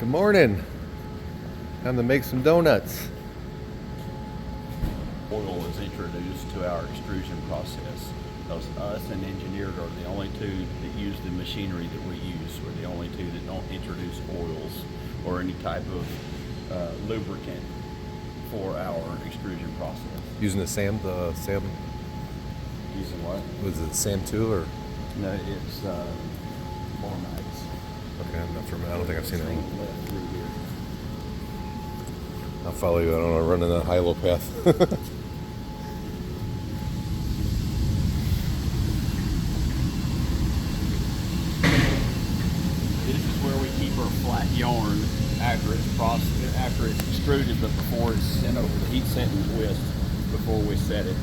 Good morning. Time to make some donuts. Oil is introduced to our extrusion process. Because us and engineered are the only two that use the machinery that we use. We're the only two that don't introduce oils or any type of lubricant for our extrusion process. Using the SAM. Using what? Was it SAM 2 or? No, it's Mormites. Okay, I'm not familiar. I don't think I've seen that one. Left through here. I'll follow you. I don't want to run in that high-low path. This is where we keep our flat yarn after it's extruded, but before it's sent over the heat setting twist before we set it.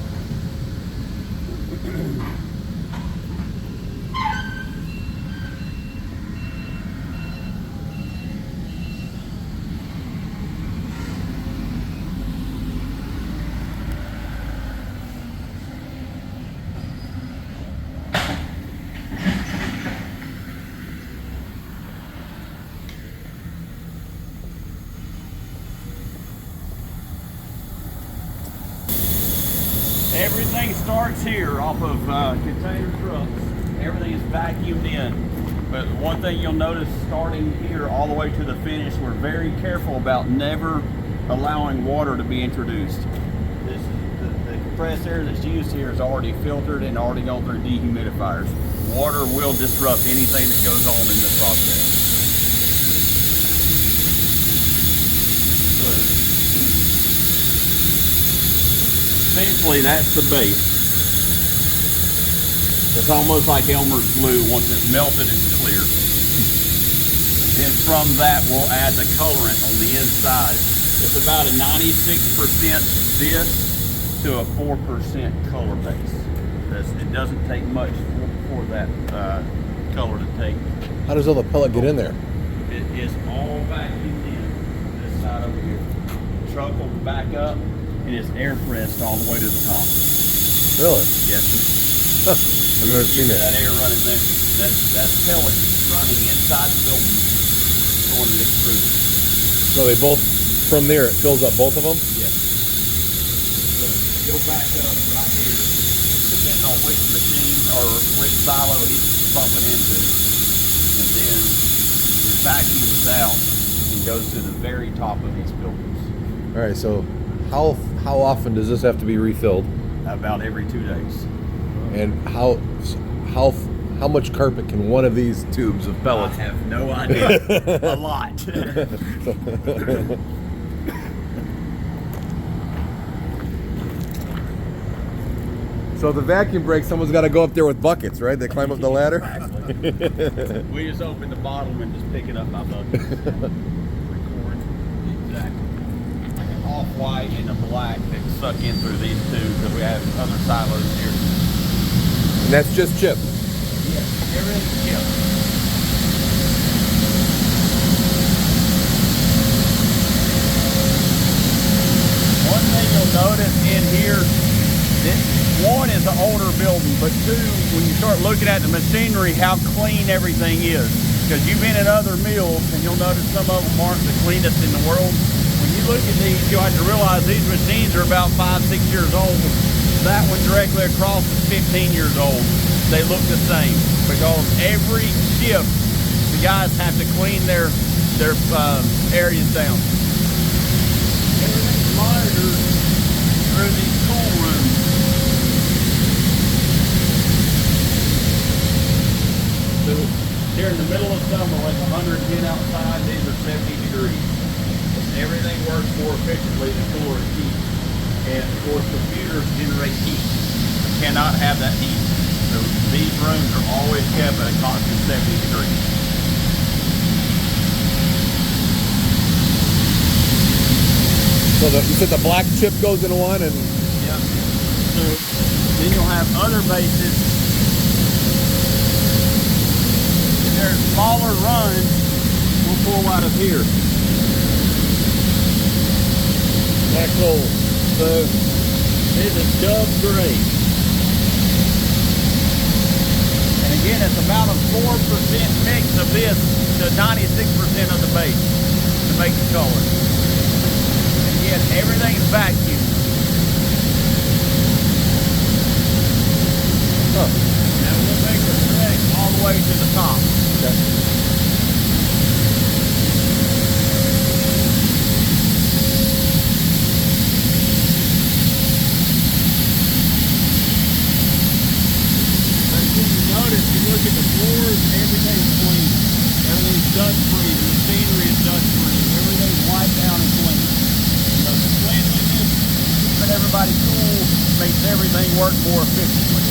Everything starts here off of container trucks. Everything is vacuumed in. But one thing you'll notice starting here all the way to the finish, we're very careful about never allowing water to be introduced. The compressed air that's used here is already filtered and already gone through dehumidifiers. Water will disrupt anything that goes on in this process. Essentially, that's the base. It's almost like Elmer's glue. Once it's melted, it's clear. Then from that, we'll add the colorant on the inside. It's about a 96% this to a 4% color base. It doesn't take much for that color to take. How does all the pellet get in there? It is all vacuumed in. This side over here. Truck will back up. It is air pressed all the way to the top. Really? Yes, sir. I've never seen that. That air running there. That's pellets running inside the building going to the extruder. So they both, from there, it fills up both of them? Yes. So you'll back up right here, depending on which machine or which silo he's pumping into. And then it vacuums out and goes to the very top of these buildings. All right, so how often does this have to be refilled? About every 2 days. And how much carpet can one of these tubes of pellets? I have no idea. A lot. So the vacuum breaks, someone's got to go up there with buckets, right? They climb up the ladder? Exactly. We just open the bottom and just pick it up by buckets. Record. Exactly. Like an off-white and a black that suck in through these two because we have other silos here. And that's just chip? Yes, everything's chip. One thing you'll notice in here, one is an older building, but two, when you start looking at the machinery, how clean everything is. Because you've been in other mills, and you'll notice some of them aren't the cleanest in the world. When you look at these, you'll have to realize these machines are about 5-6 years old. That one directly across is 15 years old. They look the same because every shift, the guys have to clean their areas down. Everything's monitored through these cool rooms. So here in the middle of summer, like 110 outside, these are 70 degrees. Everything works more efficiently than cooler heat. And of course, computers generate heat. You cannot have that heat. So these rooms are always kept at a constant 70 degrees. So you said the black chip goes in one and... Yeah. So then you'll have other bases. If there's smaller runs, we'll pull out of here. Axle. So this is dub grade. And again, it's about a 4% mix of this to 96% of the base. make the color. Again, everything's vacuum. Huh. Now we'll make the thread all the way to the top. Okay. Notice, you look at the floors, everything's clean. Everything's dust free. The machinery is dust free. Everything's wiped down and clean. So the cleanliness, keeping everybody cool, makes everything work more efficiently.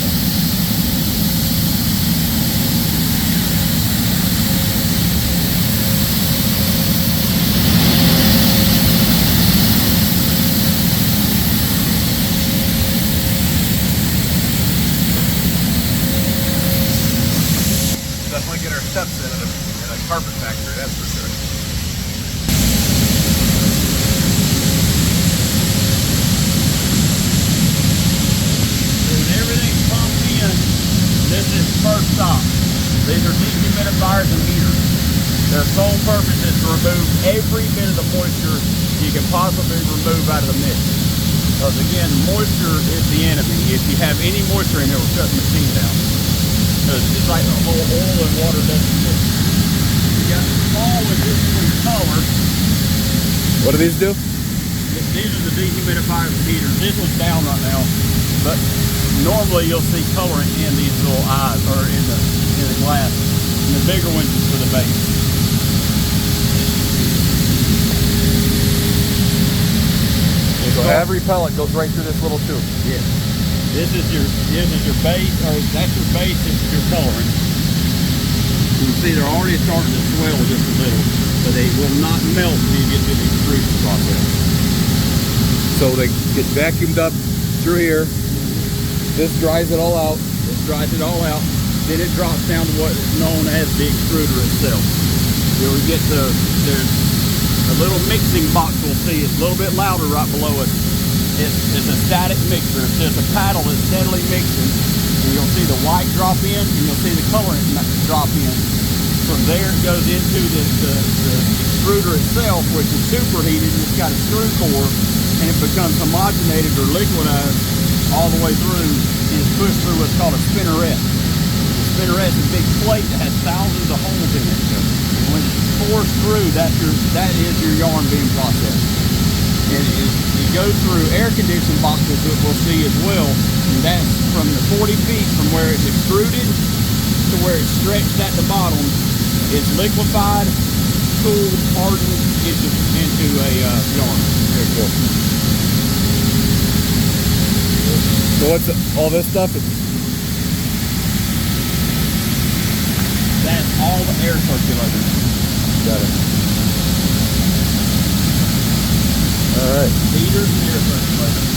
Definitely get our steps in a carpet factory, that's for sure. When everything's pumped in, this is first stop. These are dehumidifiers and heaters. Their sole purpose is to remove every bit of the moisture you can possibly remove out of the mix. Because again, moisture is the enemy. If you have any moisture in it, it will shut the machine down. Because it's like the whole oil and water doesn't mix. You got the small with this one color. What do these do? These are the dehumidifiers and heaters. This one's down right now, but normally you'll see colorant in these little eyes or in the glass. And the bigger ones is for the base. So every pellet goes right through this little tube. Yeah. This is your base, or that's your base, this is your colorant. You can see they're already starting to swell just a little, but they will not melt until you get to the extrusion process. So they get vacuumed up through here. This dries it all out. This dries it all out. Then it drops down to what is known as the extruder itself. You'll get there's a little mixing box we'll see. It's a little bit louder right below it. It's a static mixer. It's just a paddle that's steadily mixing. And you'll see the white drop in, and you'll see the colorant drop in. From there, it goes into the extruder itself, which is superheated, and it's got a screw core, and it becomes homogenated or liquidized all the way through, and it's pushed through what's called a spinneret. The spinneret is a big plate that has thousands of holes in it. And when it's forced through, that is your yarn being processed. And it goes through air conditioning boxes that we'll see as well, and that's from the 40 feet from where it's extruded to where it's stretched at the bottom. It's liquefied, cooled, hardened into a yarn. Very cool. So what's all this stuff? That's all the air circulators. Got it. All right. Heaters and air circulators.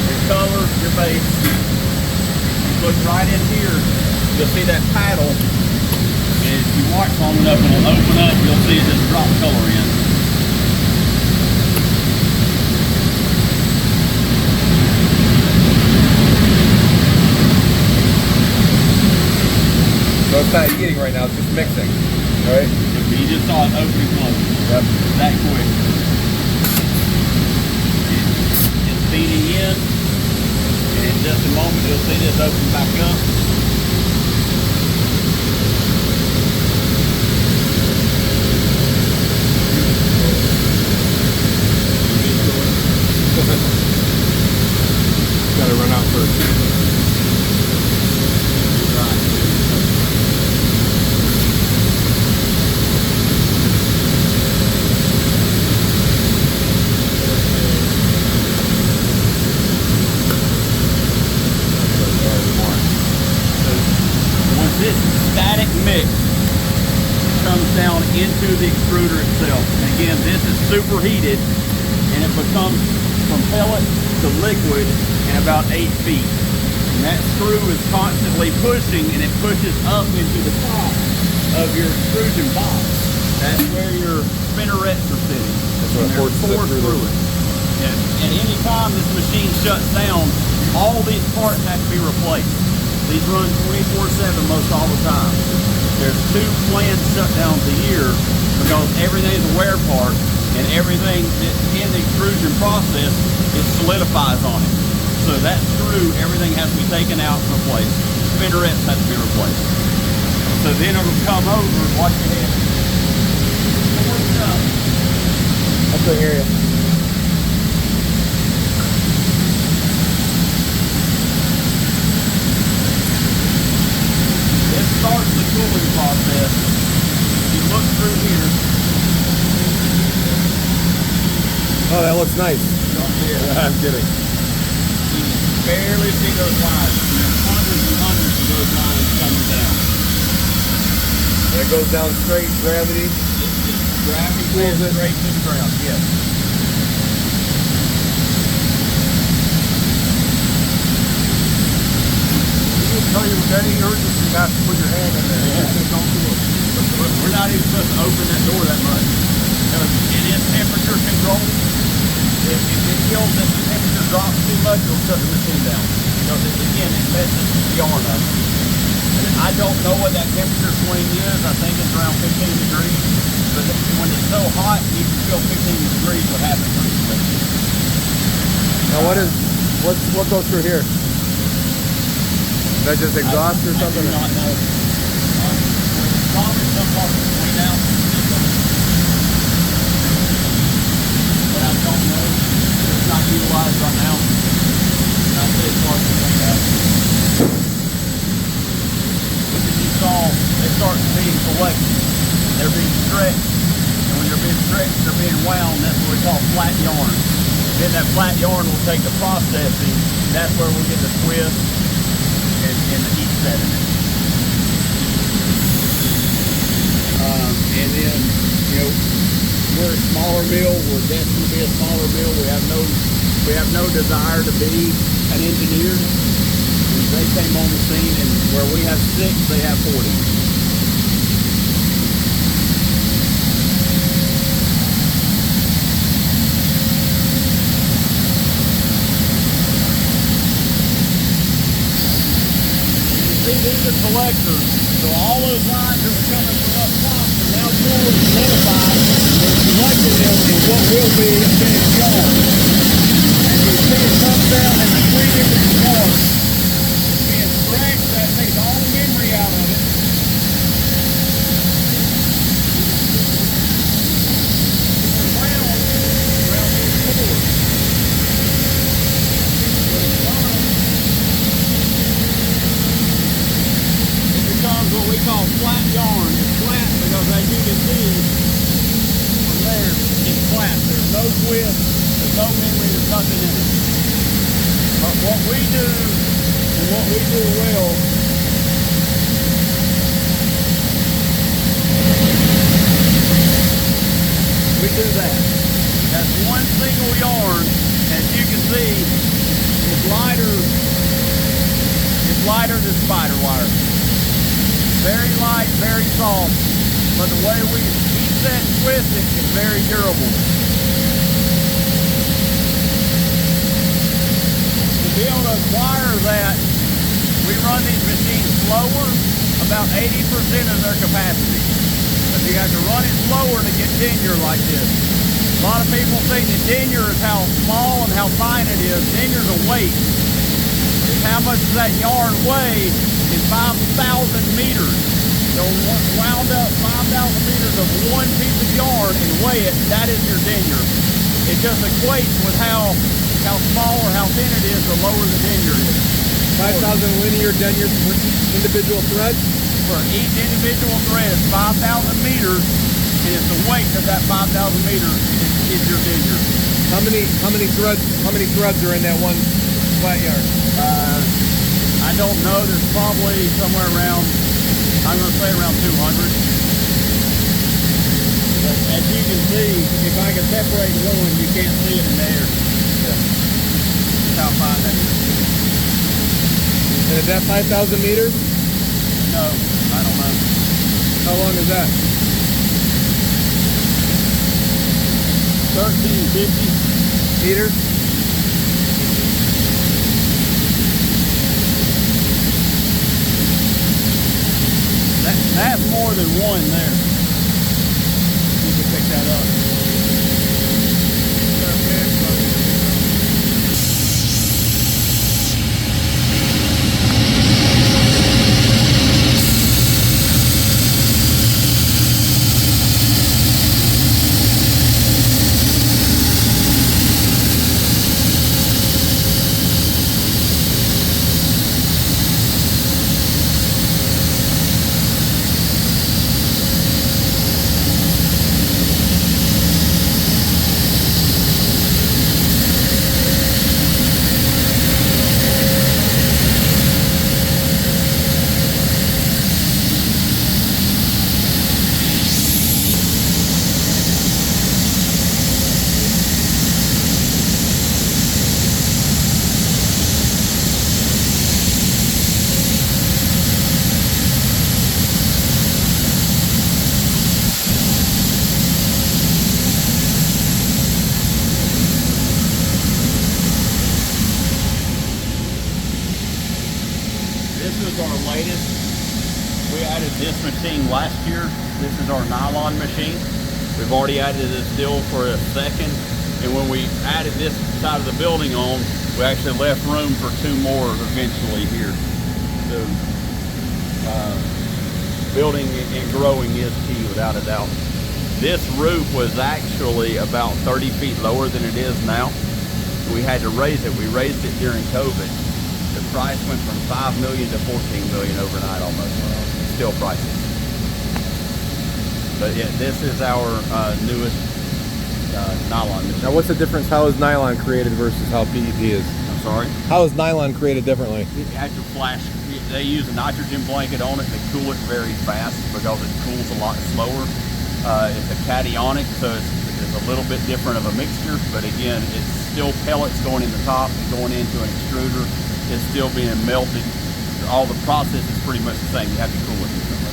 Your color, your base. Look right in here. You'll see that paddle. And if you watch long enough, it'll open up, you'll see it just drop color in. So it's not heating right now, it's just mixing. All right? You just saw it open and close. Yep. That quick. It's feeding in. And in just a moment, you'll see this open back up. Gotta run out first. Once this static mix comes down into the extruder itself, and again, this is superheated, and it becomes from pellet to liquid in about 8 feet. And that screw is constantly pushing, and it pushes up into the top. of your extrusion box. That's where your spinnerets are sitting. That's what They're forced through it. And any time this machine shuts down, all these parts have to be replaced. These run 24/7 most all the time. There's 2 planned shutdowns a year because everything is a wear part, and everything that's in the extrusion process, it solidifies on it. So that screw, everything has to be taken out and replaced. Spinnerets have to be replaced. So then it'll come over, watch your head. I can hear you. This starts the cooling process. If you look through here. Oh, that looks nice. I'm kidding. You can barely see those lines. There's hundreds and hundreds of those lines coming down. And it goes down straight, gravity. Gravity pulls it straight to the ground, yes. Tell you with any urgency not to put your hand in there. Yeah. Just don't do it. We're not even supposed to open that door that much. Because it is temperature controlled. If it feels that the temperature drops too much, it'll shut the machine down. Because again, it messes the yarn up. And I don't know what that temperature swing is. I think it's around 15 degrees. But when it's so hot, you can feel 15 degrees what happens pretty quick. Now what goes through here? Is that just exhaust or something? I do not know. Probably some parts of the out. But I don't know. It's not utilized right now. I'd say it's parts of the out. But as you saw, they start being collected. They're being stretched. And when they're being stretched, they're being wound. That's what we call flat yarn. Then that flat yarn will take the processing. That's where we'll get the twist and the heat setting it. And then, you know, we're a smaller mill. We're destined to be a smaller mill. We have no desire to be an engineer. They came on the scene, and where we have 6, they have 40. These are collectors, so all those lines that were coming from up top are now full and solidified. They're collecting them in what will be a finished yarn. And you see it comes down in 3 different parts. It's being stretched, that takes all the memory out of it. It's around these cores. What we call flat yarn. It's flat because as you can see from there, it's flat. There's no twist, there's no memory, there's nothing in it. But what we do, and what we do well, we do that. That's one single yarn. As you can see, it's lighter than spider wire. Very light, very soft, but the way we heat set and twist it is very durable. To be able to acquire that, we run these machines slower, about 80% of their capacity. But you have to run it slower to get tenure like this. A lot of people think that tenure is how small and how fine it is. Tenure is a weight. It's how much does that yarn weigh in 5,000 meters. So wound up 5,000 meters of one piece of yarn and weigh it, that is your tenure. It just equates with how small or how thin it is, the lower the tenure is. 5,000 linear deniers for each individual thread? For each individual thread, 5,000 meters, and it's the weight of that 5,000 meters is your tenure. How many threads are in that one flat yarn? I don't know. There's probably somewhere around, I'm going to say around 200. But as you can see, if I can separate one, you can't see it in there. That's how fine that is. And is that 5,000 meters? No, I don't know. How long is that? 1350. Meters? That's more than one there. You can pick that up. This is our latest. We added this machine last year. This is our Nylon machine. We've already added this still for a second. And when we added this side of the building on, we actually left room for two more eventually here. So building and growing is key without a doubt. This roof was actually about 30 feet lower than it is now. We had to raise it. We raised it during COVID. The price went from 5 million to 14 million overnight almost. Still prices. But yeah, this is our newest nylon machine. Now what's the difference? How is nylon created versus how PET is? I'm sorry? How is nylon created differently? It had to flash. They use a nitrogen blanket on it. They cool it very fast because it cools a lot slower. It's a cationic, so it's a little bit different of a mixture. But again, it's still pellets going in the top and going into an extruder. It's still being melted. All the process is pretty much the same. You have to cool it differently.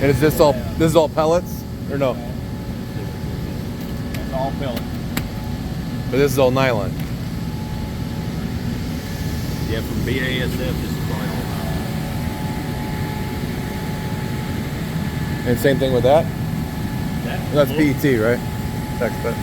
And is this all pellets or no? It's all pellets. But this is all nylon. Yeah, from BASF, this is probably all nylon. And same thing with that? That's That's PET, right? That's That's